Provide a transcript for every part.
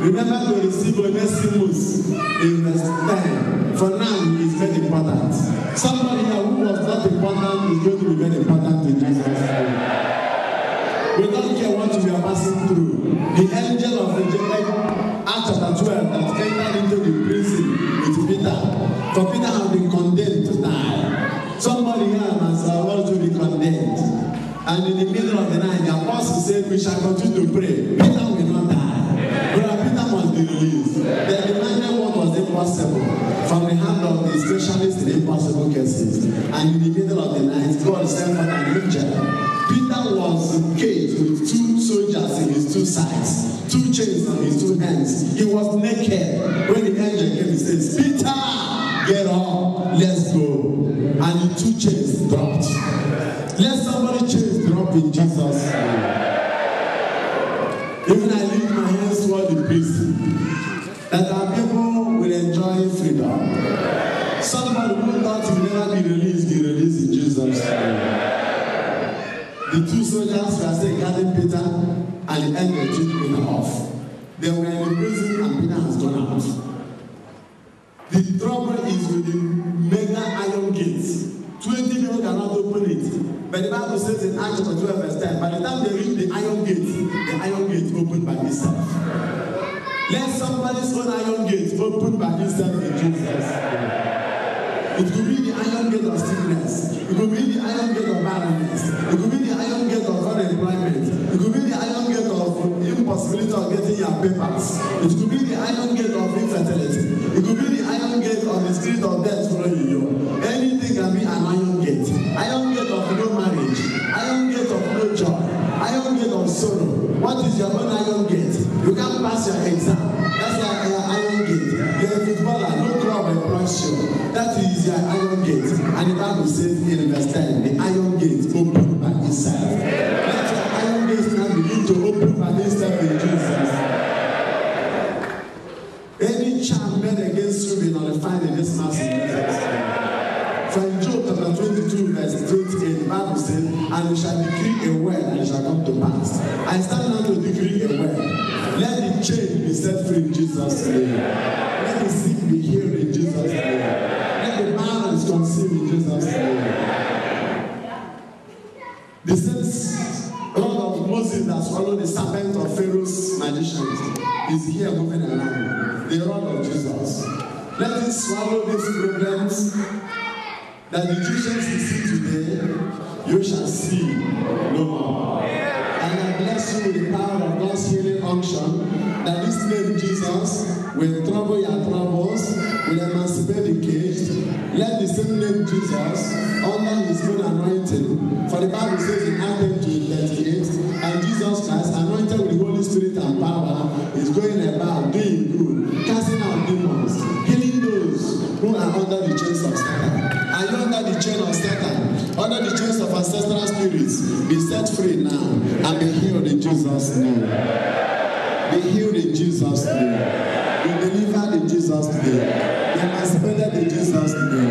Remember to receive Onesimus in verse 10. For now, he is very important. Somebody here who was not important is going to be very important in Jesus' name. We don't care what we are passing through. The angel of the Acts chapter 12 that entered into the prison with Peter. For Peter has been condemned to die. Somebody here must also be condemned. And in the middle of the night, the apostle said, we shall continue to pray. Peter will not die. But Peter must be released. The demanded one was impossible from the hand of the specialist in impossible cases. And in the middle of the night, God sent forth an angel. Peter was caged with 2 soldiers in his 2 sides, 2 chains on his 2 hands. He was naked. When the angel came, he says, Peter, get up, let's go. And the 2 chains dropped. Let somebody chains drop in Jesus' name. Even I lift my hands toward the prison, that our people will enjoy freedom. Somebody who thought he will never be released in Jesus' name. The 2 soldiers were still guarding Peter, and the angel took Peter off. They were in the prison, and Peter has gone out. The trouble is with the mega iron gates. 20 people cannot open it. But the Bible says in Acts chapter 12 verse 10, by the time they reach the iron gate opened by itself. Let somebody's own iron gate open by itself in Jesus' name. It could be the iron gate of sickness. It could be the iron gate of barrenness. It could be the iron gate of unemployment. It could be the iron gate of impossibility of getting your papers. It could be the iron gate of infertility. It could be the iron gate of the spirit of death following you. Anything can be an iron gate. Iron gate of no marriage. Iron gate of no joy. Iron gate of sorrow. What is your own iron gate? You can't pass your exam. That's your iron gate. You're a footballer, no club employs you. That is your iron gate. And the Bible says in verse 10, the iron gate opened by itself. Let your iron gate now begin to open by itself in Jesus. Any charm made against you will nullified in this mass in Jesus' name. From Job chapter 22 verse 28, the Bible says, and we shall decree a word and it shall come to pass. I stand now to decree a word. Let the chain be set free in Jesus' name. Let the sick be healed in Jesus' name. Let the barren conceive in Jesus' name. The same rod of Moses that swallowed the serpent of Pharaoh's magicians is here moving around. The rod of Jesus. Let it swallow these problems that the Egyptians see today, you shall see no more. And I bless you with the power of God's healing unction, that this name Jesus will trouble your troubles, will emancipate the caged. Let the same name Jesus, under his own anointing, for the Bible says in Acts 2:38, and Jesus Christ, anointed with the Holy Spirit and power, is going about doing good, casting out demons, healing those who are under the chains of Satan. Are you under the chain of Satan? Under the chains of ancestral spirits? Be set free now and be healed in Jesus' name. Be healed in Jesus' name. Be delivered in Jesus' name. Be emancipated in Jesus' name.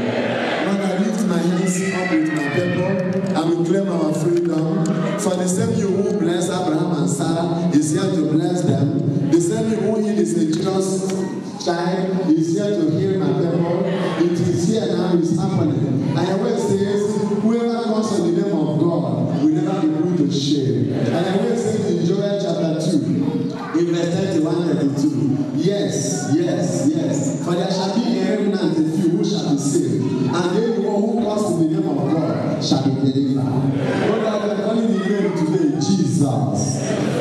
Lord, I lift my hands up with my people and we claim our freedom. For the same you who bless Abraham and Sarah is here to bless them. The same you who heal is indigenous child is here to heal my people. It is here now, it's happening. And your word says, whoever comes in the name of God will never be put to shame. And your word says in Joel chapter 2, in verse 31-32, yes. For there shall be a remnant of few who shall be saved. And everyone who comes in the name of God shall be delivered. Lord, I am calling the name today, Jesus.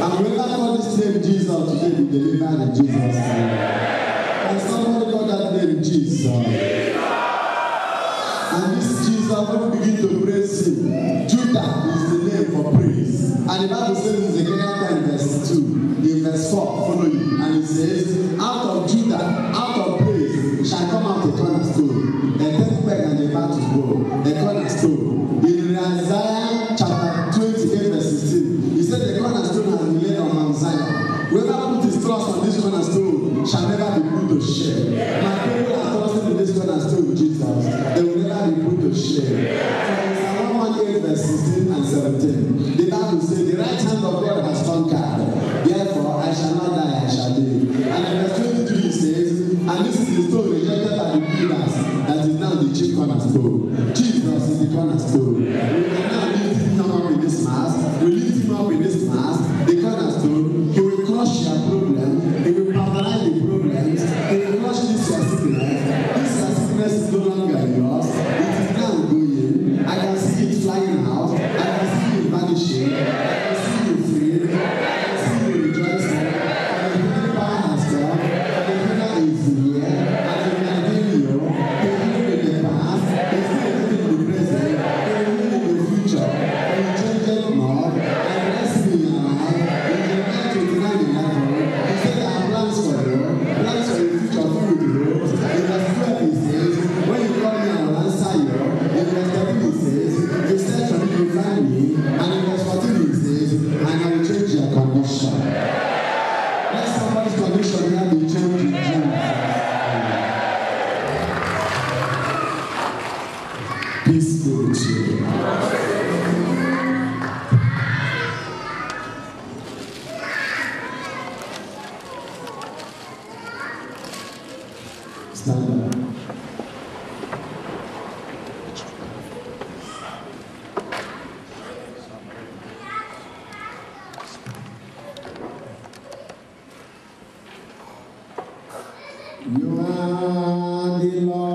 And whoever calls this name Jesus today be delivered in Jesus' name. And somebody call that name Jesus. And this Jesus, when we begin to praise him, Judah is the name for praise. And the Bible says in Zechariah 10 verse 2, in verse 4, follow you. And it says, out of Judah, out of praise, shall come out a cornerstone, a dead peg and a battle bow, a cornerstone. In Isaiah chapter 28 verse 16, he said the cornerstone has been laid on Mount Zion. Whoever put his trust on this cornerstone shall never be put to shame. My people are trusting in this cornerstone, Jesus. They will never be put to shame. From Psalm 118 verse 16 and 17, the Bible says, the right hand of God has conquered. Therefore, I shall not die, I shall live. And the cornerstone. Jesus is the cornerstone. We can now lift him up in this mass. We lift him up in this mass. The cornerstone. He will crush your problem. He will paralyze the problems. He will crush this your sickness. This your sickness is no longer yours. It is now going. I can see it flying out. I can see it vanishing. I can see you free. I can see you rejoicing. And the healing power has come. And the healer is here. And he can heal you. He will heal in the past. He's still living in the present. He will heal in the future. He will change them more. And bless me in your life. In Jeremiah 29:11, he said, I have plans for you. Plans for the future filled with hope. In verse 12 he says, when you call me, I will answer you. In verse 13 he says, you search for me, you find me. And in verse 14 he says, and I will change your condition. Let somebody's condition here be changed in Jesus. Peace be with you. Stand up. You are the Lord.